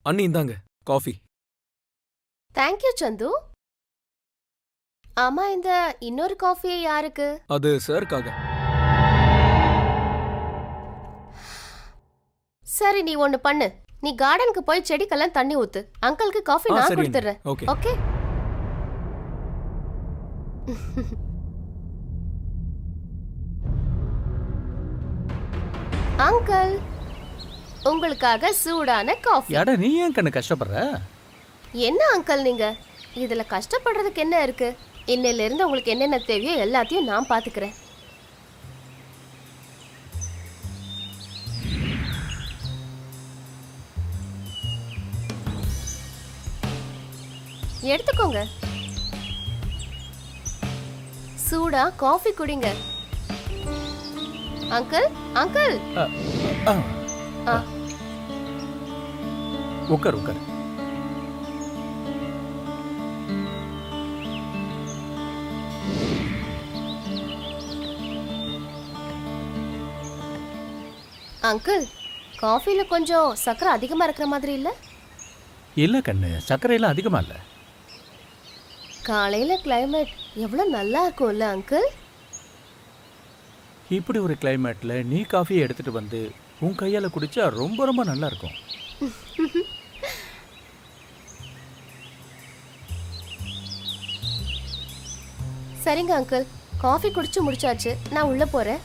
அண்ணி இந்தாங்க coffee. Thank you சந்து. ஆமா, இந்த இன்னொரு காஃபி யாருக்கு? அது சார்க்காக. சரி, நீ ஒன்னு பண்ணு. நீ கார்டனுக்கு போய் செடிக்கெல்லாம் தண்ணி ஊத்து. அங்கிளுக்கு காஃபி நான் சரி கொடுத்துறேன். ஓகே. ஓகே. அங்கிள், உங்களுக்காக சூடான காஃபி. யாடா நீ ஏன் கண்ணு கஷ்டப்படுற? என்ன அங்கிள் நீங்க? இதுல கஷ்டப்படுறதுக்கு என்ன இருக்கு? இன்னையில இருந்து உங்களுக்கு என்னென்ன தேவையோ எல்லாத்தையும் நான் பாத்துக்கிறேன். எடுத்துக்கோங்க. சூடா காஃபி குடிங்க. Uncle, uncle. உட்கார் உட்கார். அங்கிள், காஃபில கொஞ்சம் சக்கரை அதிகமா இருக்கிற மாதிரி இல்ல? இல்ல கண்ணு, சர்க்கரையெல்லாம் அதிகமா இல்ல. காலையில கிளைமேட் எவ்வளவு நல்லா இருக்கும்ல அங்கிள்? இப்படி ஒரு கிளைமேட்ல நீ காஃபியை எடுத்துட்டு வந்து உன் கையால குடிச்சா ரொம்ப ரொம்ப நல்லா இருக்கும். சரிங்க அங்கிள், காஃபி குடிச்சு முடிச்சாச்சு. நான் உள்ள போறேன்.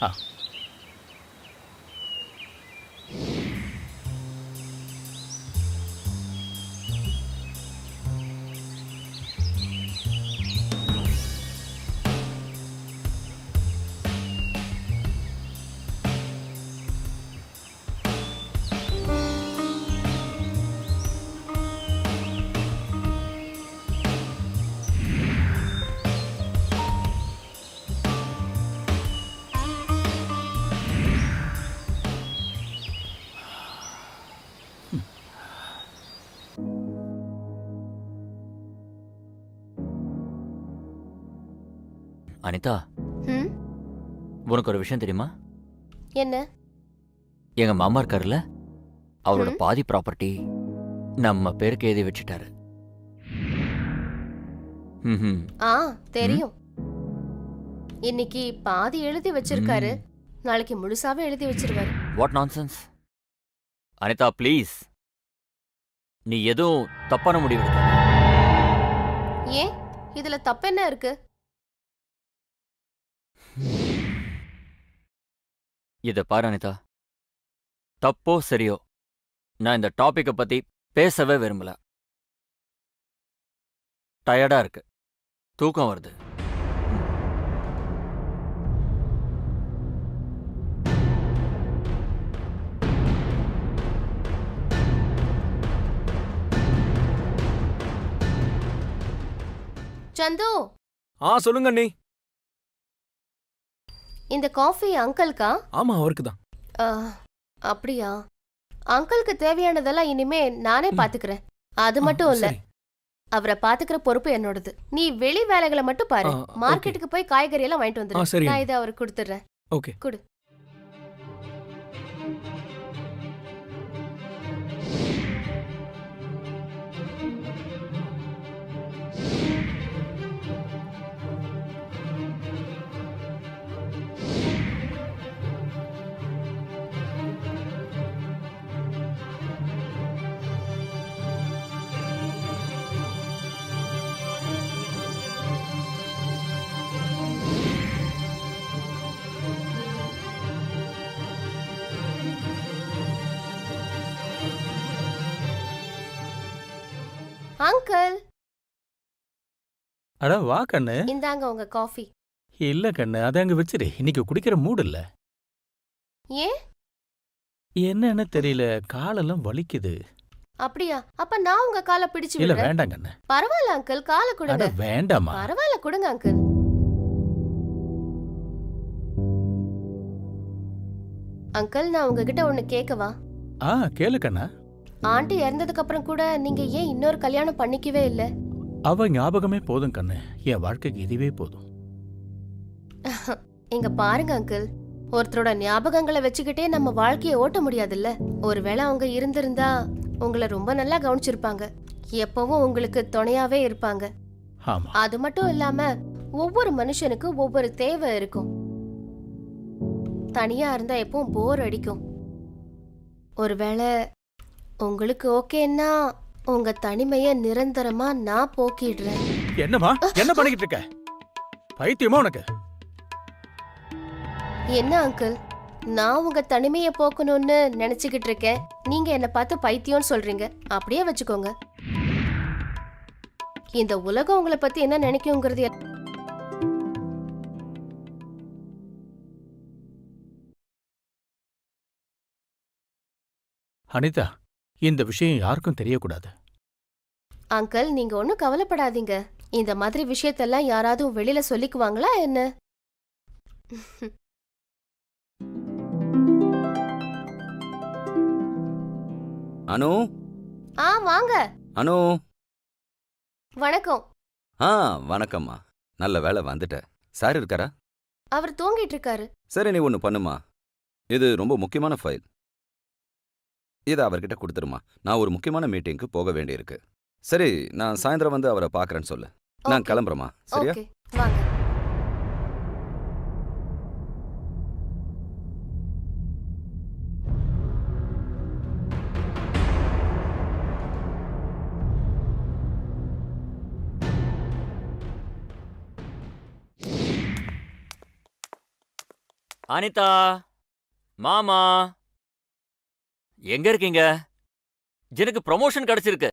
ஆ. அனிதா, ம், உனக்கு ஒரு விஷயம் தெரியுமா? என்ன? எங்க மாமா இருக்காருல்ல, அவரோட ம். பாதி ப்ராப்பர்ட்டி நம்ம பேருக்கு எழுதி வச்சுட்டாரு. ம்ஹும். ஆ, தெரியும். இன்னைக்கு பாதி எழுதி வச்சிருக்காரு. நாளைக்கு முழுசாவே எழுதி வச்சிருவாரு. What nonsense. அனிதா ப்ளீஸ், நீ எதுவும் தப்பான முடிவு எடுக்காத. ஏன்? இதுல தப்பென்ன இருக்கு? இத பாரு அனிதா, தப்போ சரியோ, நான் இந்த டாபிக்கை பத்தி பேசவே விரும்பல. டயர்டா இருக்கு, தூக்கம் வருது. சந்து, சொல்லுங்க அண்ணி. இந்த காஃபி அங்கிள்கா? ஆமா, அவருக்கு தான். ஆ, அப்படியா? அங்கிளுக்கு தேவையானதெல்லாம் இனிமே நானே பாத்துக்கிறேன். அது மட்டும் இல்ல, சரி. அவரை பாத்துக்கிற பொறுப்பு என்னோடது. நீ வெளி வேலைகளை மட்டும் பாரு. ஓகே. மார்க்கெட்டுக்கு போய் காய்கறி எல்லாம் வாங்கிட்டு வந்துரு. சரி. நான் இதை அவருக்கு கொடுத்துறேன். ஓகே. குடு. அங்கிள், அட வா கண்ணு. இந்தாங்க உங்க காஃபி. இல்ல கண்ணு, அதை அங்க வச்சிரு. இன்னைக்கு குடிக்கிற மூடு இல்ல. ஏன்? என்னன்னு தெரியல, காலெல்லாம் வலிக்குது. அப்படியா? அப்ப நான் உங்க காலை பிடிச்சு இல்ல விடுறேன். வேண்டாம் கண்ணு. பரவாயில்ல அங்கிள், காலை அட கொடுங்க. வேண்டாமா. பரவாயில்ல, கொடுங்க அங்கிள். அங்கிள், நான் உங்ககிட்ட ஒண்ணு கேட்கவா? கேளு கண்ணா. ஆண்டி இறந்ததுக்கு அப்புறம் கூட நீங்க ஏன் இன்னொரு கல்யாணம் பண்ணிக்கவே இல்ல? அவ ஞாபகமே போதும் கண்ணு. என் வாழ்க்கைக்கு இதுவே போதும். இங்க பாருங்க அங்கிள், ஒருத்தரோட ஞாபகங்களை வச்சுக்கிட்டே நம்ம வாழ்க்கைய ஓட்ட முடியாதுல்ல. ஒருவேளை அவங்க இருந்திருந்தா உங்களை ரொம்ப நல்லா கவனிச்சிருப்பாங்க. எப்பவும் உங்களுக்கு துணையாவே இருப்பாங்க. ஆமா. அது மட்டும் இல்லாம ஒவ்வொரு மனுஷனுக்கு ஒவ்வொரு தேவை இருக்கும். தனியா இருந்தா எப்பவும் போர் அடிக்கும். ஒருவேளை உங்களுக்கு ஓகேன்னா உங்க தனிமைய நிரந்தரமா நான் போக்கிடுறேன். என்னம்மா என்ன பண்ணிக்கிட்டு இருக்க? பைத்தியமா உனக்கு? என்ன அங்கிள், நான் உங்க தனிமைய போக்கணும்னு நினைச்சுக்கிட்டு இருக்கேன். நீங்க என்ன பார்த்து பைத்தியம்னு சொல்றீங்க. அப்படியே வச்சுக்கோங்க. இந்த உலகம் உங்களை பத்தி என்ன நினைக்குங்கிறது அனிதா, இந்த விஷயம் யாருக்கும் தெரியக்கூடாது. அங்கிள், நீங்க ஒன்றும் கவலைப்படாதீங்க. இந்த மாதிரி விஷயத்தெல்லாம் யாராவது வெளியில சொல்லிக்குவாங்களா என்ன? அனு, வாங்க. அனு. வணக்கம். வணக்கம்மா. நல்ல வேளை வந்துட்ட. சார் இருக்காரா? அவர் தூங்கிட்டு இருக்காரு. சரி, நீ ஒன்று பண்ணுமா. இது ரொம்ப முக்கியமான ஃபைல். இதை அவர்கிட்ட கொடுத்துருமா. நான் ஒரு முக்கியமான மீட்டிங்க்கு போக வேண்டியிருக்கு. சரி, நான் சாயந்தரம் வந்து அவரை பார்க்கறேன்னு சொல்லு. நான் Okay. கிளம்புறேம்மா. சரியா? ஓகே, வாங்க. அனிதா, மாமா, எங்க இருக்கீங்க? எனக்கு ப்ரமோஷன் கிடைச்சிருக்கு.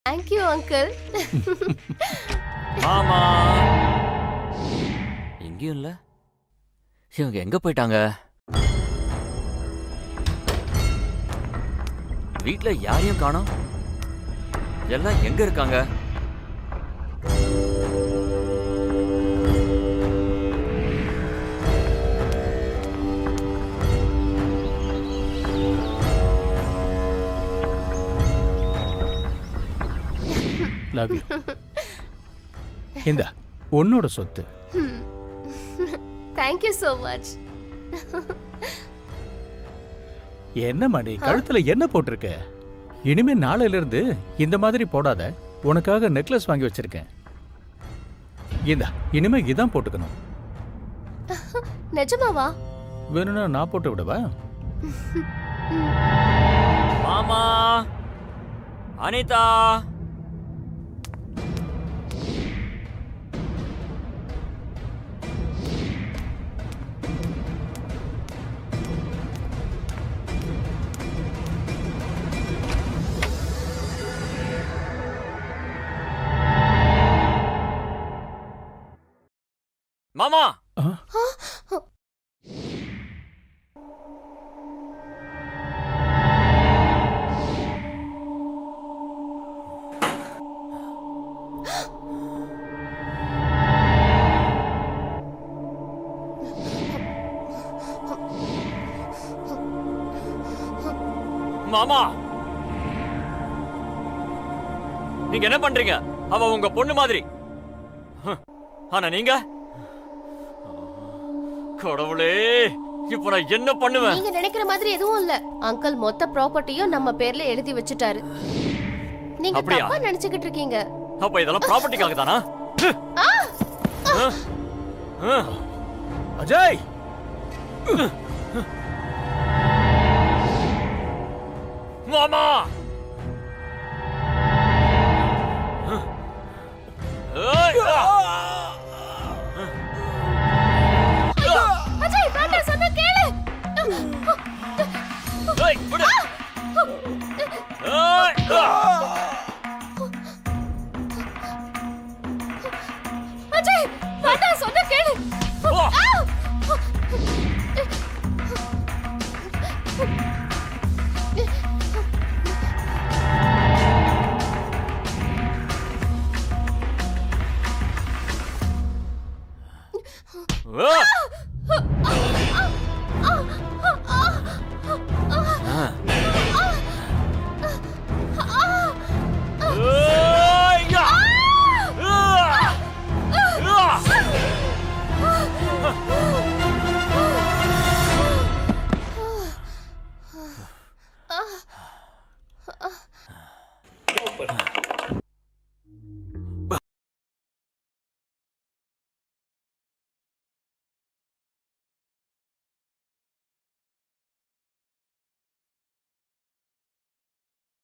Thank you uncle. மாமா, எங்கேயும் இல்ல. இவங்க எங்க போயிட்டாங்க? வீட்ல யாரையும் காணோம். எல்லாம் எங்க இருக்காங்க? Love you. இந்த உன்னோட சொத்து. Thank you so much. என்ன மணி, கழுத்துல என்ன போட்டிருக்க? இனிமே நாளையில இருந்து இந்த மாதிரி போடாத. உனக்காக நெக்லஸ் வாங்கி வச்சிருக்கேன். இந்த இனிமே இதான் போட்டுக்கணும். நிஜமாவா? வேணும்னா நான் போட்டு விடவா? மாமா, அனிதா, மாமா. மாமா, நீங்க என்ன பண்றீங்க? அவ உங்க பொண்ணு மாதிரி. ஆனா நீங்க, கடவுளே, இப்ப நான் என்ன பண்ணுவேன்? நீங்க நினைக்கிற மாதிரி எதுவும் இல்ல. அங்கிள் மொத்த ப்ராப்பர்ட்டியும் நம்ம பேர்ல எழுதி வச்சுட்டாரு. நீங்க அப்படியா? தப்பா நினைச்சுக்கிட்டு இருக்கீங்க. அப்ப இதெல்லாம் ப்ராப்பர்ட்டிக்காக தானா? அஜய், மாமா, அஜய், வேண்டாம், சொன்னா கேளு. விடு.